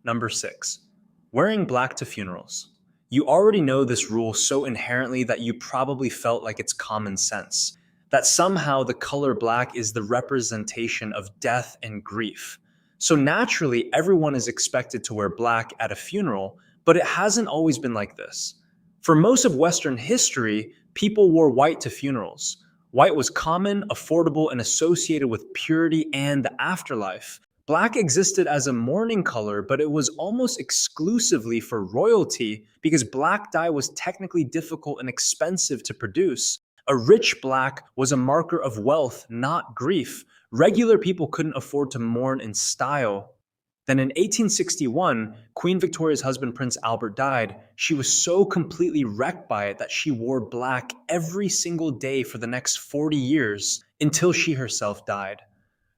Number 6. Wearing black to funerals. You already know this rule so inherently that you probably felt like it's common sense, that somehow the color black is the representation of death and grief. So naturally, everyone is expected to wear black at a funeral, but it hasn't always been like this. For most of Western history, people wore white to funerals. White was common, affordable, and associated with purity and the afterlife. Black existed as a mourning color, but it was almost exclusively for royalty because black dye was technically difficult and expensive to produce. A rich black was a marker of wealth, not grief. Regular people couldn't afford to mourn in style. Then in 1861, Queen Victoria's husband Prince Albert died. She was so completely wrecked by it that she wore black every single day for the next 40 years until she herself died.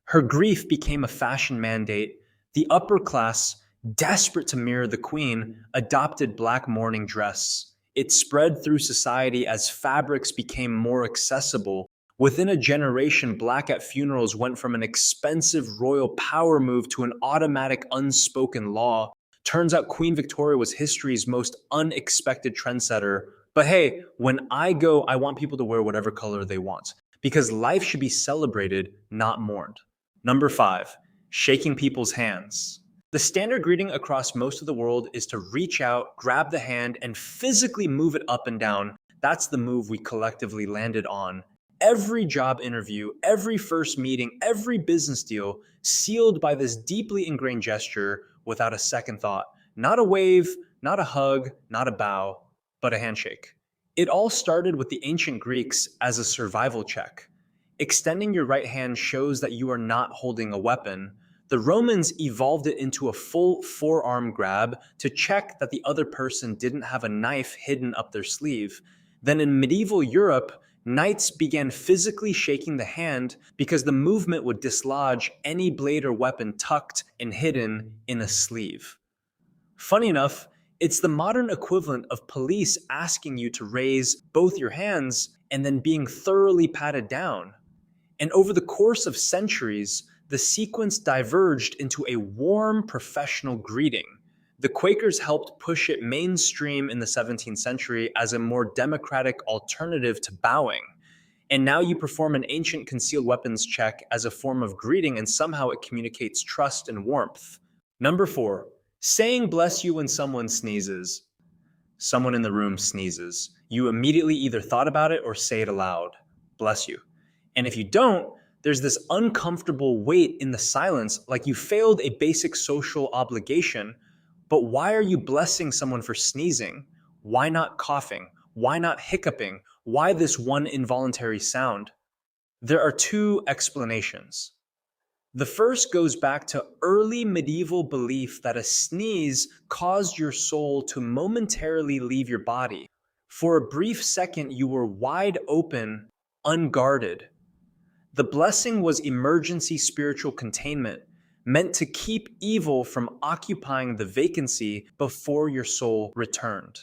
Her grief became a fashion mandate. The upper class, desperate to mirror the queen, adopted black mourning dress. It spread through society as fabrics became more accessible. Within a generation, black at funerals went from an expensive royal power move to an automatic unspoken law. Turns out Queen Victoria was history's most unexpected trendsetter. But hey, when I go, I want people to wear whatever color they want because life should be celebrated, not mourned. Number 5, shaking people's hands. The standard greeting across most of the world is to reach out, grab the hand, and physically move it up and down. That's the move we collectively landed on. Every job interview, every first meeting, every business deal sealed by this deeply ingrained gesture without a second thought. Not a wave, not a hug, not a bow, but a handshake. It all started with the ancient Greeks as a survival check. Extending your right hand shows that you are not holding a weapon. The Romans evolved it into a full forearm grab to check that the other person didn't have a knife hidden up their sleeve. Then in medieval Europe, knights began physically shaking the hand because the movement would dislodge any blade or weapon tucked and hidden in a sleeve. Funny enough, it's the modern equivalent of police asking you to raise both your hands and then being thoroughly patted down. And over the course of centuries, the sequence diverged into a warm professional greeting. The Quakers helped push it mainstream in the 17th century as a more democratic alternative to bowing. And now you perform an ancient concealed weapons check as a form of greeting, and somehow it communicates trust and warmth. Number 4, saying bless you when someone sneezes. Someone in the room sneezes. You immediately either thought about it or say it aloud. Bless you. And if you don't, there's this uncomfortable weight in the silence, like you failed a basic social obligation. But why are you blessing someone for sneezing? Why not coughing? Why not hiccuping? Why this one involuntary sound? There are 2 explanations. The first goes back to early medieval belief that a sneeze caused your soul to momentarily leave your body. For a brief second, you were wide open, unguarded. The blessing was emergency spiritual containment, meant to keep evil from occupying the vacancy before your soul returned.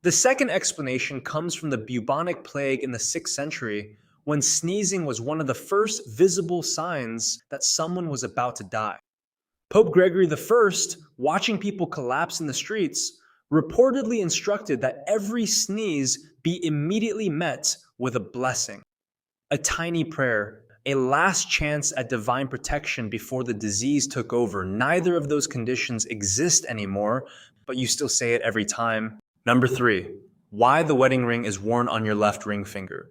The second explanation comes from the bubonic plague in the 6th century, when sneezing was one of the first visible signs that someone was about to die. Pope Gregory I, watching people collapse in the streets, reportedly instructed that every sneeze be immediately met with a blessing. A tiny prayer, a last chance at divine protection before the disease took over. Neither of those conditions exist anymore, but you still say it every time. Number 3, why the wedding ring is worn on your left ring finger.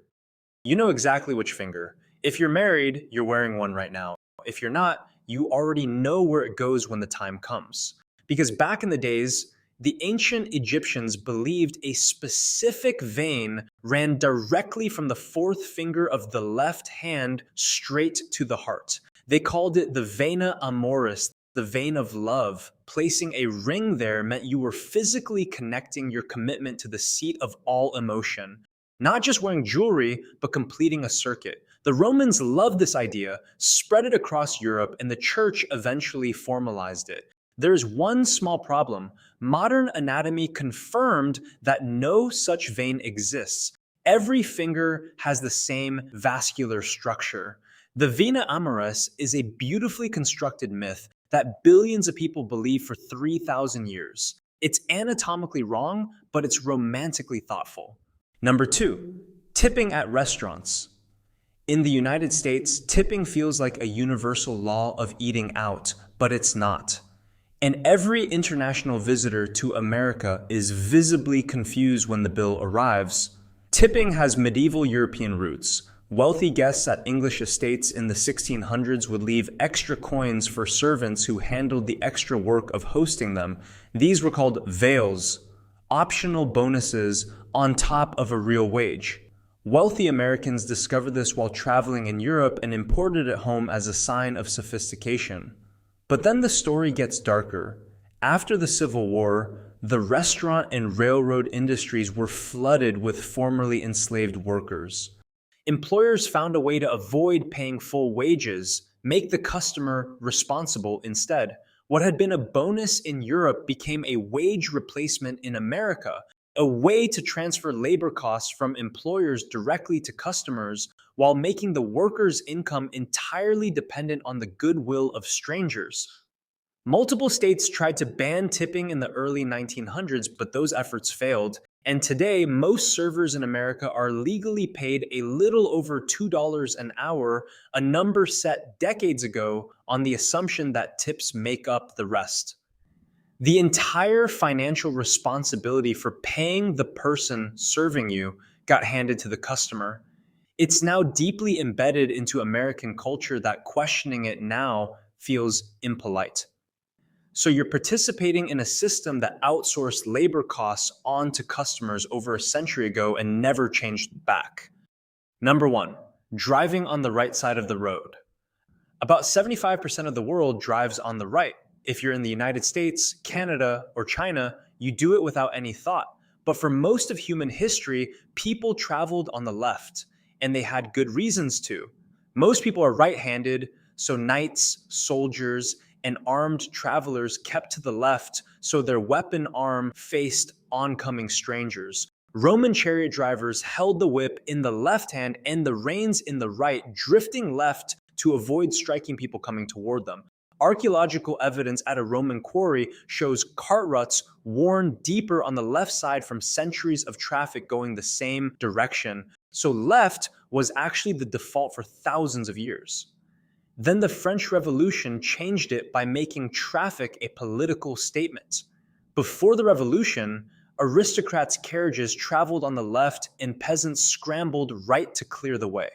You know exactly which finger. If you're married, you're wearing one right now. If you're not, you already know where it goes when the time comes. Because back in the days, the ancient Egyptians believed a specific vein ran directly from the 4th finger of the left hand straight to the heart. They called it the vena amoris, the vein of love. Placing a ring there meant you were physically connecting your commitment to the seat of all emotion. Not just wearing jewelry, but completing a circuit. The Romans loved this idea, spread it across Europe, and the church eventually formalized it. There's one small problem. Modern anatomy confirmed that no such vein exists. Every finger has the same vascular structure. The vena amoris is a beautifully constructed myth that billions of people believe for 3,000 years. It's anatomically wrong, but it's romantically thoughtful. Number two, tipping at restaurants. In the United States, tipping feels like a universal law of eating out, but it's not. And every international visitor to America is visibly confused when the bill arrives. Tipping has medieval European roots. Wealthy guests at English estates in the 1600s would leave extra coins for servants who handled the extra work of hosting them. These were called vales, optional bonuses on top of a real wage. Wealthy Americans discovered this while traveling in Europe and imported it home as a sign of sophistication. But then the story gets darker. After the Civil War, the restaurant and railroad industries were flooded with formerly enslaved workers. Employers found a way to avoid paying full wages, make the customer responsible instead. What had been a bonus in Europe became a wage replacement in America, a way to transfer labor costs from employers directly to customers while making the workers' income entirely dependent on the goodwill of strangers. Multiple states tried to ban tipping in the early 1900s, but those efforts failed. And today, most servers in America are legally paid a little over $2 an hour, a number set decades ago on the assumption that tips make up the rest. The entire financial responsibility for paying the person serving you got handed to the customer. It's now deeply embedded into American culture that questioning it now feels impolite. So you're participating in a system that outsourced labor costs onto customers over a century ago and never changed back. Number one, driving on the right side of the road. About 75% of the world drives on the right. If you're in the United States, Canada, or China, you do it without any thought. But for most of human history, people traveled on the left, and they had good reasons to. Most people are right-handed, so knights, soldiers, and armed travelers kept to the left so their weapon arm faced oncoming strangers. Roman chariot drivers held the whip in the left hand and the reins in the right, drifting left to avoid striking people coming toward them. Archaeological evidence at a Roman quarry shows cart ruts worn deeper on the left side from centuries of traffic going the same direction. So left was actually the default for thousands of years. Then the French Revolution changed it by making traffic a political statement. Before the revolution, aristocrats' carriages traveled on the left and peasants scrambled right to clear the way.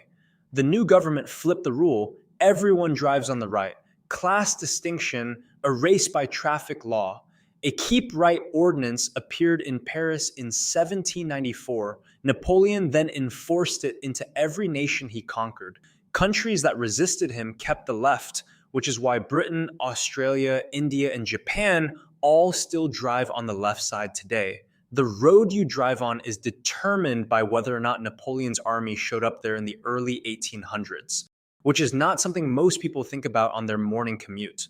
The new government flipped the rule. Everyone drives on the right. Class distinction erased by traffic law. A keep right ordinance appeared in Paris in 1794. Napoleon then enforced it into every nation he conquered. Countries that resisted him kept the left, which is why Britain, Australia, India, and Japan all still drive on the left side today. The road you drive on is determined by whether or not Napoleon's army showed up there in the early 1800s, which is not something most people think about on their morning commute.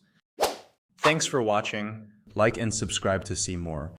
Thanks for watching. Like and subscribe to see more.